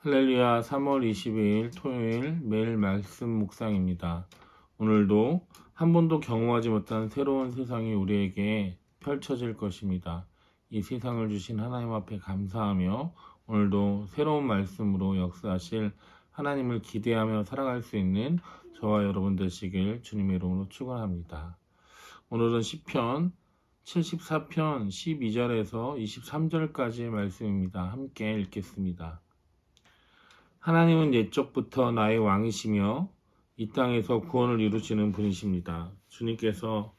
할렐루야. 3월 22일 토요일 매일 말씀 묵상입니다. 오늘도 한 번도 경험하지 못한 새로운 세상이 우리에게 펼쳐질 것입니다. 이 세상을 주신 하나님 앞에 감사하며 오늘도 새로운 말씀으로 역사하실 하나님을 기대하며 살아갈 수 있는 저와 여러분 되시길 주님의 이름으로 축원합니다. 오늘은 시편 74편 12절에서 23절까지의 말씀입니다. 함께 읽겠습니다. 하나님은 옛적부터 나의 왕이시며 이 땅에서 구원을 이루시는 분이십니다. 주님께서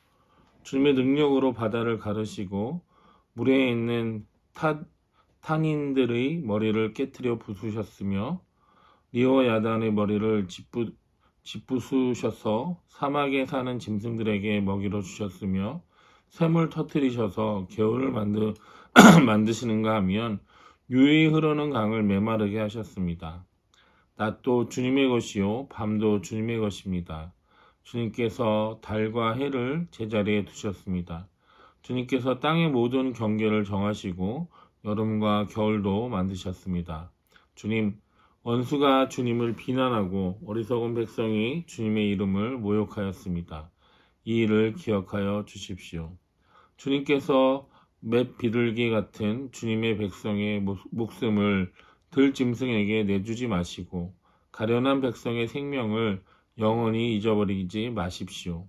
주님의 능력으로 바다를 가르시고 물에 있는 탄인들의 머리를 깨뜨려 부수셨으며 리오 야단의 머리를 짓부수셔서 사막에 사는 짐승들에게 먹이로 주셨으며 샘을 터뜨리셔서 겨울을 만드시는가 하면 유유히 흐르는 강을 메마르게 하셨습니다. 낮도 주님의 것이요 밤도 주님의 것입니다. 주님께서 달과 해를 제자리에 두셨습니다. 주님께서 땅의 모든 경계를 정하시고 여름과 겨울도 만드셨습니다. 주님, 원수가 주님을 비난하고 어리석은 백성이 주님의 이름을 모욕하였습니다. 이 일을 기억하여 주십시오. 주님께서 맷 비둘기 같은 주님의 백성의 목숨을 들짐승에게 내주지 마시고 가련한 백성의 생명을 영원히 잊어버리지 마십시오.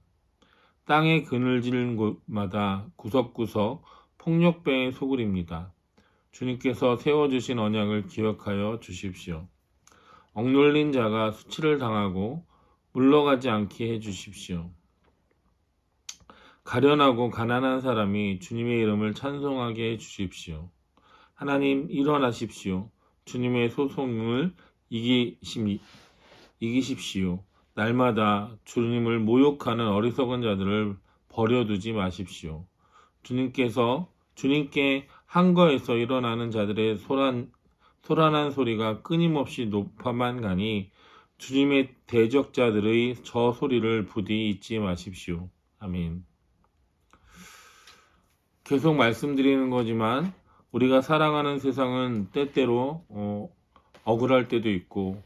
땅의 그늘진 곳마다 구석구석 폭력배의 소굴입니다. 주님께서 세워주신 언약을 기억하여 주십시오. 억눌린 자가 수치를 당하고 물러가지 않게 해주십시오. 가련하고 가난한 사람이 주님의 이름을 찬송하게 해주십시오. 하나님 일어나십시오. 주님의 소송을 이기십시오. 날마다 주님을 모욕하는 어리석은 자들을 버려두지 마십시오. 주님께 한거에서 일어나는 자들의 소란한 소리가 끊임없이 높아만 가니 주님의 대적자들의 저 소리를 부디 잊지 마십시오. 아멘. 계속 말씀드리는 거지만 우리가 살아가는 세상은 때때로 억울할 때도 있고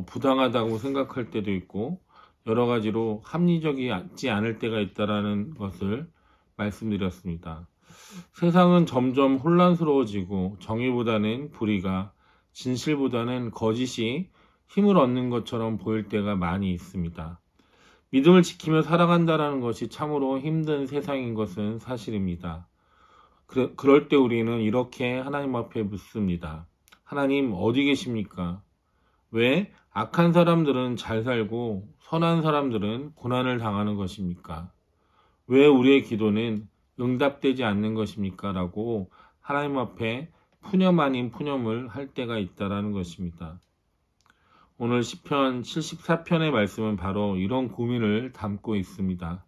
부당하다고 생각할 때도 있고 여러 가지로 합리적이지 않을 때가 있다는 것을 말씀드렸습니다. 세상은 점점 혼란스러워지고 정의보다는 불의가, 진실보다는 거짓이 힘을 얻는 것처럼 보일 때가 많이 있습니다. 믿음을 지키며 살아간다는 것이 참으로 힘든 세상인 것은 사실입니다. 그럴 때 우리는 이렇게 하나님 앞에 묻습니다. 하나님 어디 계십니까? 왜 악한 사람들은 잘 살고 선한 사람들은 고난을 당하는 것입니까? 왜 우리의 기도는 응답되지 않는 것입니까? 라고 하나님 앞에 푸념 아닌 푸념을 할 때가 있다는 것입니다. 오늘 시편 74편의 말씀은 바로 이런 고민을 담고 있습니다.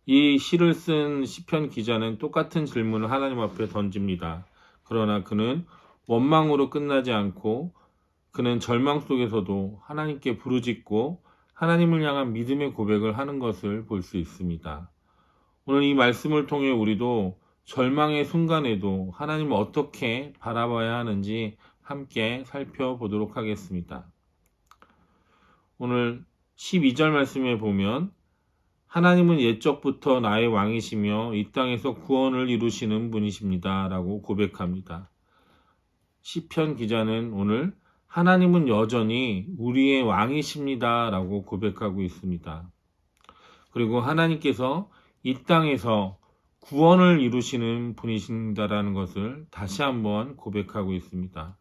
이 시를 쓴 시편 기자는 똑같은 질문을 하나님 앞에 던집니다. 그러나 그는 원망으로 끝나지 않고 그는 절망 속에서도 하나님께 부르짖고 하나님을 향한 믿음의 고백을 하는 것을 볼 수 있습니다. 오늘 이 말씀을 통해 우리도 절망의 순간에도 하나님을 어떻게 바라봐야 하는지 함께 살펴보도록 하겠습니다. 오늘 12절 말씀에 보면 하나님은 옛적부터 나의 왕이시며 이 땅에서 구원을 이루시는 분이십니다. 라고 고백합니다. 시편 기자는 오늘 하나님은 여전히 우리의 왕이십니다. 라고 고백하고 있습니다. 그리고 하나님께서 이 땅에서 구원을 이루시는 분이신다라는 것을 다시 한번 고백하고 있습니다.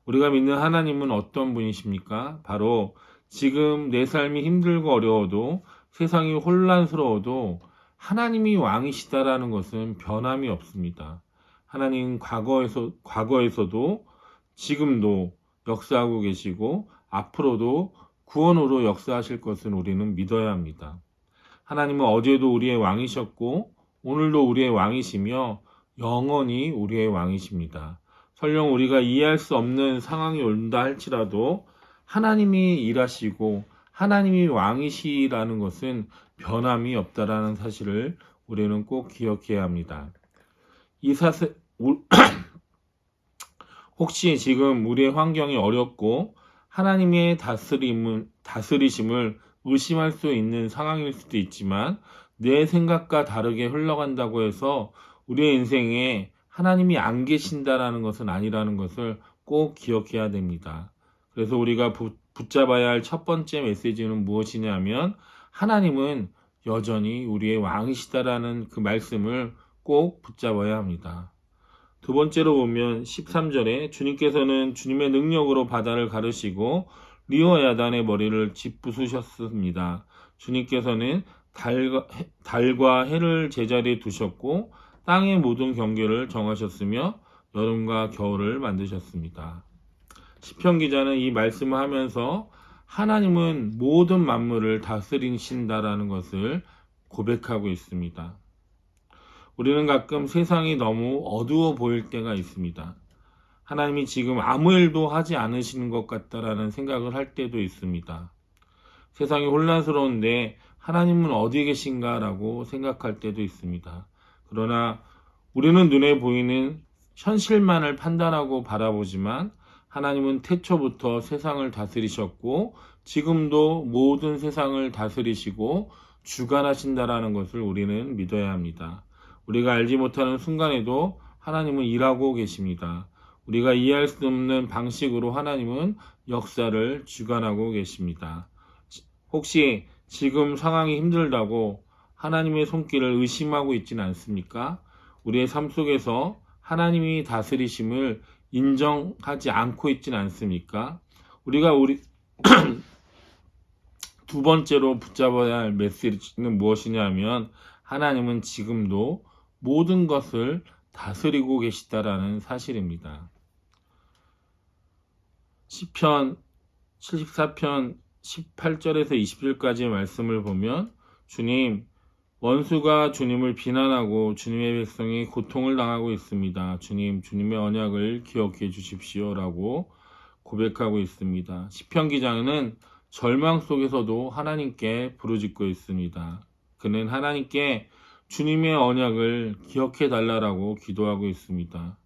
우리가 믿는 하나님은 어떤 분이십니까? 바로 지금 내 삶이 힘들고 어려워도 세상이 혼란스러워도 하나님이 왕이시다라는 것은 변함이 없습니다. 하나님 과거에서도 지금도 역사하고 계시고 앞으로도 구원으로 역사하실 것은 우리는 믿어야 합니다. 하나님은 어제도 우리의 왕이셨고 오늘도 우리의 왕이시며 영원히 우리의 왕이십니다. 설령 우리가 이해할 수 없는 상황이 온다 할지라도 하나님이 일하시고 하나님이 왕이시라는 것은 변함이 없다라는 사실을 우리는 꼭 기억해야 합니다. 혹시 지금 우리의 환경이 어렵고 하나님의 다스리심을 의심할 수 있는 상황일 수도 있지만 내 생각과 다르게 흘러간다고 해서 우리의 인생에 하나님이 안 계신다라는 것은 아니라는 것을 꼭 기억해야 됩니다. 그래서 우리가 붙잡아야 할 첫 번째 메시지는 무엇이냐면 하나님은 여전히 우리의 왕이시다라는 그 말씀을 꼭 붙잡아야 합니다. 두 번째로 보면 13절에 주님께서는 주님의 능력으로 바다를 가르시고 리와 야단의 머리를 짚부수셨습니다. 주님께서는 달과 해를 제자리에 두셨고 땅의 모든 경계를 정하셨으며 여름과 겨울을 만드셨습니다. 시편 기자는 이 말씀을 하면서 하나님은 모든 만물을 다스리신다라는 것을 고백하고 있습니다. 우리는 가끔 세상이 너무 어두워 보일 때가 있습니다. 하나님이 지금 아무 일도 하지 않으시는 것 같다라는 생각을 할 때도 있습니다. 세상이 혼란스러운데 하나님은 어디 계신가라고 생각할 때도 있습니다. 그러나 우리는 눈에 보이는 현실만을 판단하고 바라보지만 하나님은 태초부터 세상을 다스리셨고 지금도 모든 세상을 다스리시고 주관하신다라는 것을 우리는 믿어야 합니다. 우리가 알지 못하는 순간에도 하나님은 일하고 계십니다. 우리가 이해할 수 없는 방식으로 하나님은 역사를 주관하고 계십니다. 혹시 지금 상황이 힘들다고 하나님의 손길을 의심하고 있지는 않습니까? 우리의 삶 속에서 하나님이 다스리심을 인정하지 않고 있지는 않습니까? 우리가 두 번째로 붙잡아야 할 메시지는 무엇이냐면 하나님은 지금도 모든 것을 다스리고 계시다라는 사실입니다. 시편 74편 18절에서 20절까지의 말씀을 보면 주님, 원수가 주님을 비난하고 주님의 백성이 고통을 당하고 있습니다. 주님, 주님의 언약을 기억해 주십시오라고 고백하고 있습니다. 시편 기자는 절망 속에서도 하나님께 부르짖고 있습니다. 그는 하나님께 주님의 언약을 기억해 달라고 기도하고 있습니다.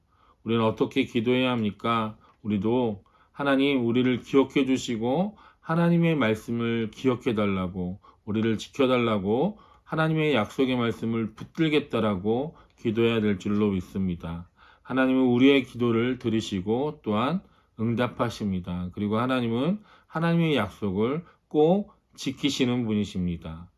우리는 어떻게 기도해야 합니까? 우리도 하나님 우리를 기억해 주시고 하나님의 말씀을 기억해 달라고 우리를 지켜달라고 하나님의 약속의 말씀을 붙들겠다라고 기도해야 될 줄로 믿습니다. 하나님은 우리의 기도를 들으시고 또한 응답하십니다. 그리고 하나님은 하나님의 약속을 꼭 지키시는 분이십니다.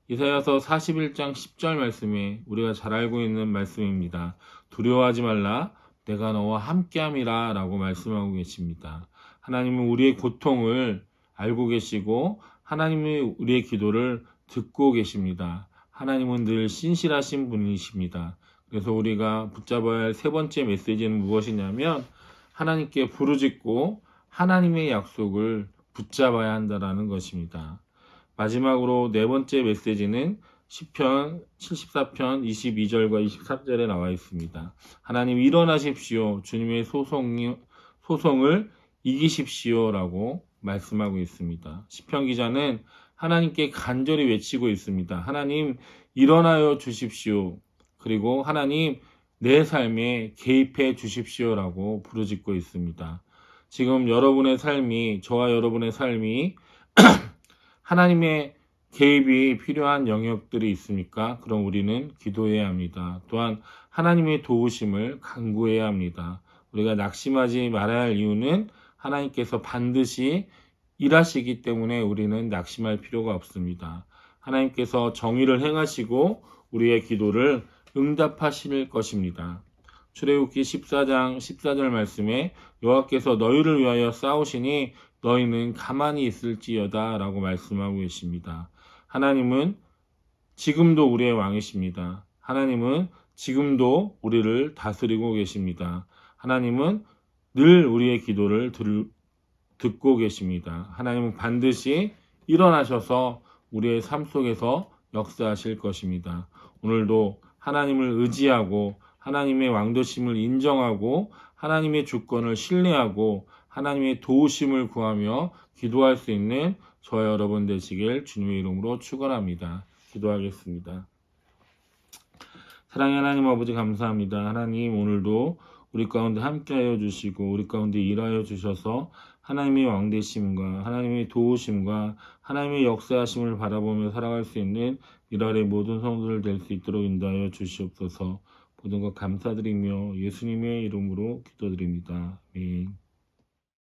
이사야서 41장 10절 말씀에 우리가 잘 알고 있는 말씀입니다. 두려워하지 말라, 내가 너와 함께함이라 라고 말씀하고 계십니다. 하나님은 우리의 고통을 알고 계시고 하나님이 우리의 기도를 듣고 계십니다. 하나님은 늘 신실하신 분이십니다. 그래서 우리가 붙잡아야 할 세 번째 메시지는 무엇이냐면 하나님께 부르짖고 하나님의 약속을 붙잡아야 한다는 것입니다. 마지막으로 네 번째 메시지는 시편 74편 22절과 23절에 나와 있습니다. 하나님 일어나십시오. 주님의 소송을 이기십시오라고 말씀하고 있습니다. 시편 기자는 하나님께 간절히 외치고 있습니다. 하나님 일어나여 주십시오. 그리고 하나님 내 삶에 개입해 주십시오라고 부르짖고 있습니다. 지금 여러분의 삶이 저와 여러분의 삶이 하나님의 개입이 필요한 영역들이 있습니까? 그럼 우리는 기도해야 합니다. 또한 하나님의 도우심을 간구해야 합니다. 우리가 낙심하지 말아야 할 이유는 하나님께서 반드시 일하시기 때문에 우리는 낙심할 필요가 없습니다. 하나님께서 정의를 행하시고 우리의 기도를 응답하실 것입니다. 출애굽기 14장 14절 말씀에 여호와께서 너희를 위하여 싸우시니 너희는 가만히 있을지어다 라고 말씀하고 계십니다. 하나님은 지금도 우리의 왕이십니다. 하나님은 지금도 우리를 다스리고 계십니다. 하나님은 늘 우리의 기도를 듣고 계십니다. 하나님은 반드시 일어나셔서 우리의 삶 속에서 역사하실 것입니다. 오늘도 하나님을 의지하고 하나님의 왕도심을 인정하고 하나님의 주권을 신뢰하고 하나님의 도우심을 구하며 기도할 수 있는 저와 여러분 되시길 주님의 이름으로 축원합니다. 기도하겠습니다. 사랑의 하나님 아버지 감사합니다. 하나님 오늘도 우리 가운데 함께하여 주시고 우리 가운데 일하여 주셔서 하나님의 왕되심과 하나님의 도우심과 하나님의 역사하심을 바라보며 살아갈 수 있는 이날의 모든 성도들 될 수 있도록 인도하여 주시옵소서. 모든 것 감사드리며 예수님의 이름으로 기도드립니다. 아멘.